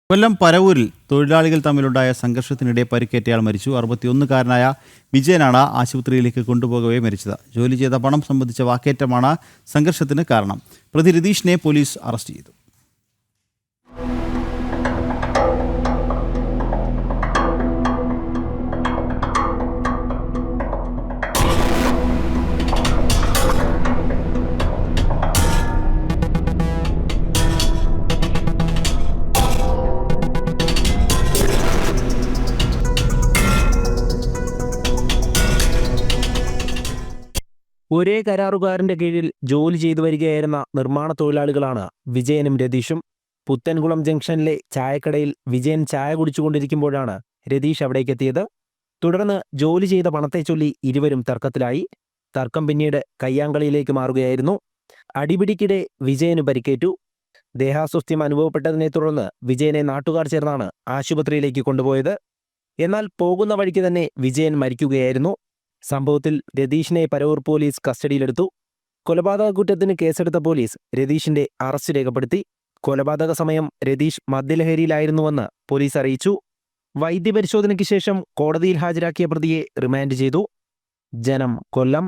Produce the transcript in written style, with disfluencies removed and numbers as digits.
കൊല്ലം പരവൂരിൽ തൊഴിലാളികൾ തമ്മിലുണ്ടായ സംഘർഷത്തിനിടെ പരിക്കേറ്റയാൾ മരിച്ചു. 61-കാരനായ വിജയനാണ് ആശുപത്രിയിലേക്ക് കൊണ്ടുപോകവേ മരിച്ചത്. ജോലി ചെയ്ത പണം സംബന്ധിച്ച വാക്കേറ്റമാണ് സംഘർഷത്തിന് കാരണം. പ്രതി രതീഷിനെ പോലീസ് അറസ്റ്റ് ചെയ്തു. ഒരേ കരാറുകാരന്റെ കീഴിൽ ജോലി ചെയ്തു വരികയായിരുന്ന നിർമ്മാണ തൊഴിലാളികളാണ് വിജയനും രതീഷും. പുത്തൻകുളം ജംഗ്ഷനിലെ ചായക്കടയിൽ വിജയൻ ചായ കുടിച്ചുകൊണ്ടിരിക്കുമ്പോഴാണ് രതീഷ് അവിടേക്കെത്തിയത്. തുടർന്ന് ജോലി ചെയ്ത പണത്തെ ചൊല്ലി ഇരുവരും തർക്കത്തിലായി. തർക്കം പിന്നീട് കയ്യാങ്കളിയിലേക്ക് മാറുകയായിരുന്നു. അടിപിടിക്കിടെ വിജയന് പരിക്കേറ്റു. ദേഹാസ്വാസ്ഥ്യം അനുഭവപ്പെട്ടതിനെ തുടർന്ന് വിജയനെ നാട്ടുകാർ ചേർന്നാണ് ആശുപത്രിയിലേക്ക് കൊണ്ടുപോയത്. എന്നാൽ പോകുന്ന വഴിക്ക് തന്നെ വിജയൻ മരിക്കുകയായിരുന്നു. സംഭവത്തിൽ രതീഷിനെ പരവൂർ പോലീസ് കസ്റ്റഡിയിലെടുത്തു. കൊലപാതക കുറ്റത്തിന് കേസെടുത്ത പോലീസ് രതീഷിന്റെ അറസ്റ്റ് രേഖപ്പെടുത്തി. കൊലപാതക സമയം രതീഷ് മദ്യലഹരിയിലായിരുന്നുവെന്ന് പോലീസ് അറിയിച്ചു. വൈദ്യപരിശോധനയ്ക്ക് ശേഷം കോടതിയിൽ ഹാജരാക്കിയ പ്രതിയെ റിമാൻഡ് ചെയ്തു. ജനം, കൊല്ലം.